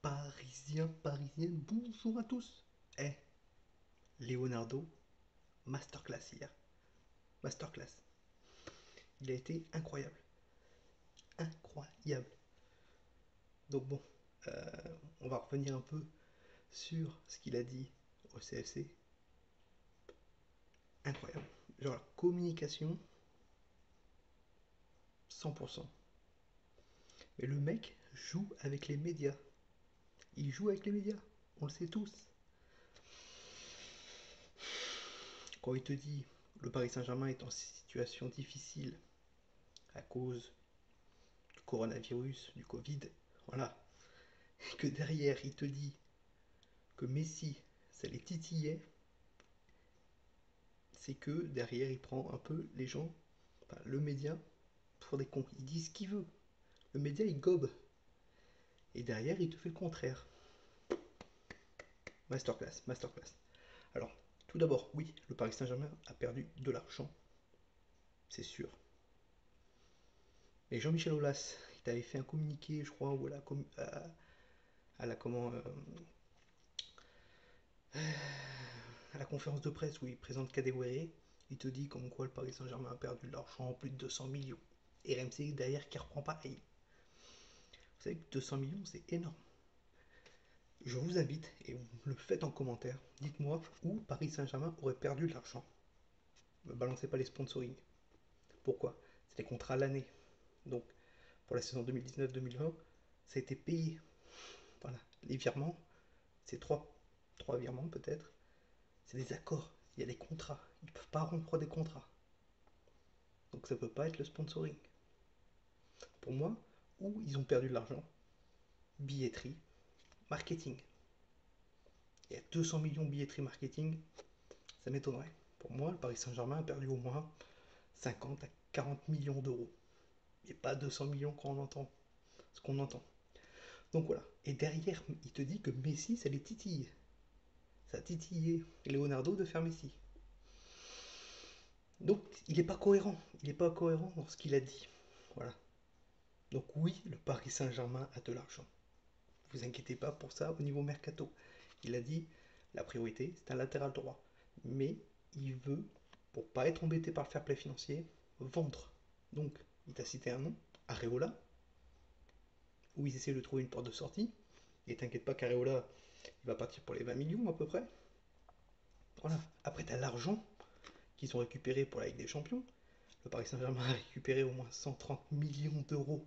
Parisiens, parisiennes, bonjour à tous. Eh, Leonardo, masterclass hier. Masterclass. Il a été incroyable. Incroyable. Donc bon, on va revenir un peu sur ce qu'il a dit au CFC. Incroyable. Genre la communication, 100%. Mais le mec joue avec les médias. Il joue avec les médias. On le sait tous. Quand il te dit le Paris Saint-Germain est en situation difficile à cause du coronavirus, du Covid, voilà, et que derrière il te dit que Messi, ça les titillait, c'est que derrière il prend un peu les gens, enfin, le média, pour des cons. Il dit ce qu'il veut. Le média il gobe. Et derrière il te fait le contraire. Masterclass, masterclass. Alors, tout d'abord, oui, le Paris Saint-Germain a perdu de l'argent, c'est sûr. Mais Jean-Michel Aulas, il t'avait fait un communiqué, je crois, ou à la comment, à la conférence de presse où il présente Kadewere, il te dit comme quoi le Paris Saint-Germain a perdu de l'argent, plus de 200 millions. Et RMC derrière qui reprend pareil. Vous savez que 200 millions, c'est énorme. Je vous invite, et vous le faites en commentaire, dites-moi où Paris Saint-Germain aurait perdu de l'argent. Ne me balancez pas les sponsoring. Pourquoi? C'est des contrats à l'année. Donc, pour la saison 2019-2020, ça a été payé. Voilà. Les virements, c'est trois virements peut-être. C'est des accords. Il y a des contrats. Ils ne peuvent pas rompre des contrats. Donc ça ne peut pas être le sponsoring. Pour moi, où ils ont perdu de l'argent, billetterie, marketing. Il y a 200 millions de billetterie marketing, ça m'étonnerait. Pour moi, le Paris Saint-Germain a perdu au moins 50 à 40 millions d'euros. Et pas 200 millions quand on entend ce qu'on entend. Donc voilà. Et derrière, il te dit que Messi, ça les titille. Ça a titillé Leonardo de faire Messi. Donc il n'est pas cohérent. Il n'est pas cohérent dans ce qu'il a dit. Voilà. Donc oui, le Paris Saint-Germain a de l'argent. Ne vous inquiétez pas pour ça au niveau mercato. Il a dit la priorité, c'est un latéral droit. Mais il veut, pour pas être embêté par le fair play financier, vendre. Donc, il t'a cité un nom, Areola, où ils essaient de trouver une porte de sortie. Et t'inquiète pas qu'Areola, il va partir pour les 20 millions à peu près. Voilà. Après, t'as l'argent qu'ils ont récupéré pour la Ligue des Champions. Le Paris Saint-Germain a récupéré au moins 130 millions d'euros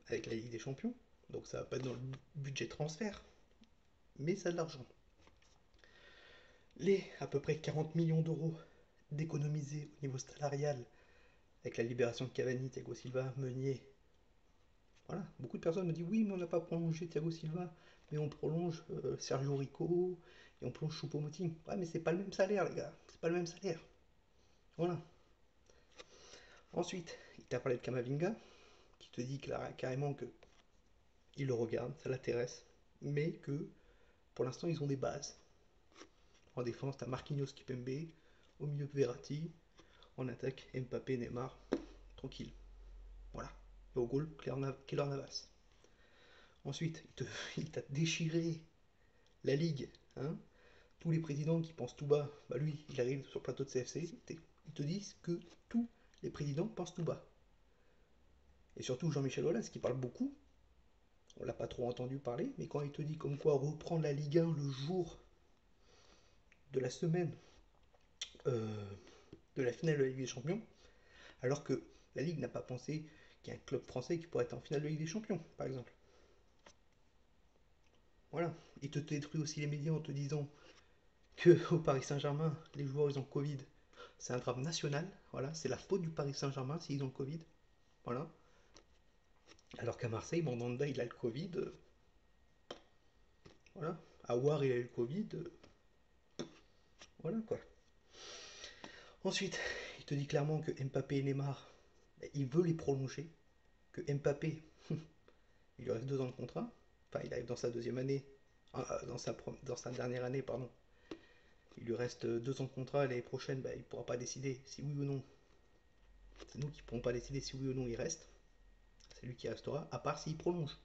avec la Ligue des Champions. Donc ça va pas être dans le budget transfert, mais ça a de l'argent. Les à peu près 40 millions d'euros d'économiser au niveau salarial avec la libération de Cavani, Thiago Silva, Meunier. Voilà, beaucoup de personnes me disent oui, mais on n'a pas prolongé Thiago Silva, mais on prolonge Sergio Rico et on prolonge Choupo-Moting. Ouais, mais c'est pas le même salaire, les gars, c'est pas le même salaire. Voilà. Ensuite, il t'a parlé de Kamavinga, qui te dit carrément que il le regarde, ça l'intéresse, mais que pour l'instant ils ont des bases. En défense, t'as Marquinhos Kipembe, au milieu Verratti, en attaque Mbappé, Neymar, tranquille. Voilà. Et au goal, Keylor Navas. Ensuite, il t'a déchiré la Ligue. Hein. Tous les présidents qui pensent tout bas, bah lui, il arrive sur le plateau de CFC, ils te disent que tous les présidents pensent tout bas. Et surtout Jean-Michel Aulas, qui parle beaucoup, on l'a pas trop entendu parler, mais quand il te dit comme quoi reprendre la Ligue 1 le jour de la semaine euh, de la finale de la Ligue des Champions, alors que la Ligue n'a pas pensé qu'il y a un club français qui pourrait être en finale de Ligue des Champions, par exemple. Voilà. Il te détruit aussi les médias en te disant que au Paris Saint-Germain, les joueurs ils ont Covid. C'est un drame national. Voilà, c'est la faute du Paris Saint-Germain s'ils ont le Covid. Voilà. Alors qu'à Marseille, Mandanda il a le Covid. Voilà. Aouar il a eu le Covid. Voilà quoi. Ensuite, il te dit clairement que Mbappé et Neymar, il veut les prolonger. Que Mbappé, il lui reste 2 ans de contrat. Enfin, il arrive dans sa deuxième année. Dans sa dernière année, pardon. Il lui reste 2 ans de contrat. L'année prochaine, bah, il ne pourra pas décider si oui ou non. C'est nous qui ne pourrons pas décider si oui ou non il reste. C'est lui qui restera, à part s'il prolonge.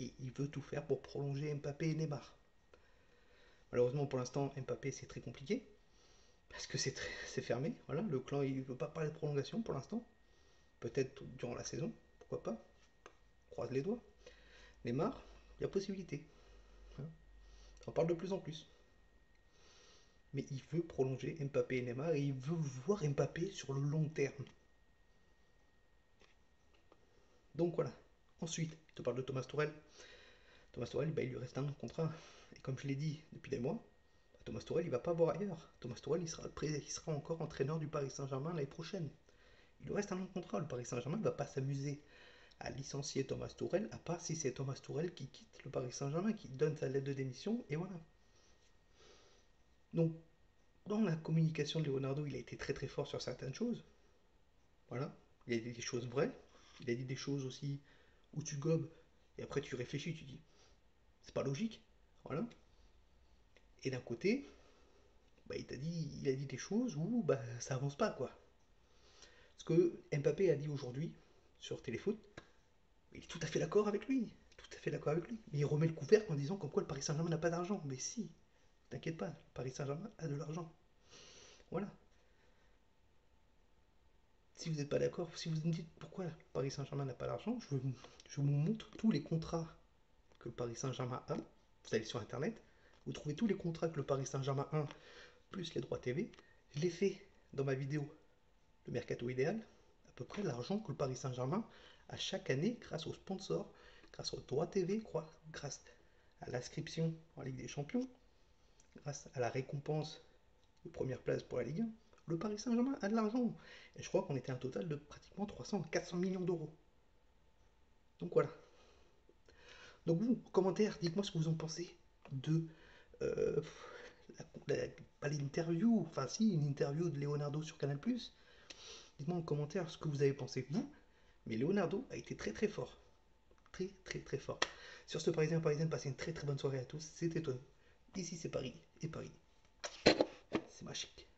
Et il veut tout faire pour prolonger Mbappé et Neymar. Malheureusement, pour l'instant, Mbappé, c'est très compliqué. Parce que c'est fermé. Voilà, le clan, il ne veut pas parler de prolongation pour l'instant. Peut-être durant la saison, pourquoi pas. Croise les doigts. Neymar, il y a possibilité. Hein. On parle de plus en plus. Mais il veut prolonger Mbappé et Neymar et il veut voir Mbappé sur le long terme. Donc voilà. Ensuite, je te parle de Thomas Tuchel. Thomas Tuchel, bah, il lui reste un contrat. Et comme je l'ai dit depuis des mois, bah, Thomas Tuchel, il ne va pas voir ailleurs. Thomas Tuchel, il sera encore entraîneur du Paris Saint-Germain l'année prochaine. Il lui reste un long contrat. Le Paris Saint-Germain ne va pas s'amuser à licencier Thomas Tuchel, à part si c'est Thomas Tuchel qui quitte le Paris Saint-Germain, qui donne sa lettre de démission, et voilà. Donc, dans la communication de Leonardo, il a été très très fort sur certaines choses. Voilà. Il a dit des choses vraies. Il a dit des choses aussi où tu gobes, et après tu réfléchis, tu dis, c'est pas logique. Voilà. Et d'un côté, bah, il a dit des choses où bah, ça avance pas, quoi. Ce que Mbappé a dit aujourd'hui sur Téléfoot, il est tout à fait d'accord avec lui. Tout à fait d'accord avec lui. Mais il remet le couvercle en disant comme quoi le Paris Saint-Germain n'a pas d'argent. Mais si, t'inquiète pas, le Paris Saint-Germain a de l'argent. Voilà. Si vous n'êtes pas d'accord, si vous me dites pourquoi le Paris Saint-Germain n'a pas d'argent, je vous montre tous les contrats que le Paris Saint-Germain a. Vous allez sur internet, vous trouvez tous les contrats que le Paris Saint-Germain a, plus les droits TV. Je l'ai fait dans ma vidéo, le mercato idéal, à peu près l'argent que le Paris Saint-Germain a chaque année grâce aux sponsors, grâce aux droits TV, grâce à l'inscription en Ligue des Champions, grâce à la récompense de première place pour la Ligue 1. Le Paris Saint-Germain a de l'argent. Et je crois qu'on était un total de pratiquement 300 à 400 millions d'euros. Donc voilà. Donc vous, en commentaire, dites-moi ce que vous en pensez de euh, pas l'interview, enfin si, une interview de Leonardo sur Canal+. Dites-moi en commentaire ce que vous avez pensé, vous. Mais Leonardo a été très très fort. Très très très fort. Sur ce Parisienne, passez une très très bonne soirée à tous. C'était Tony. Ici c'est Paris et Paris. C'est magique.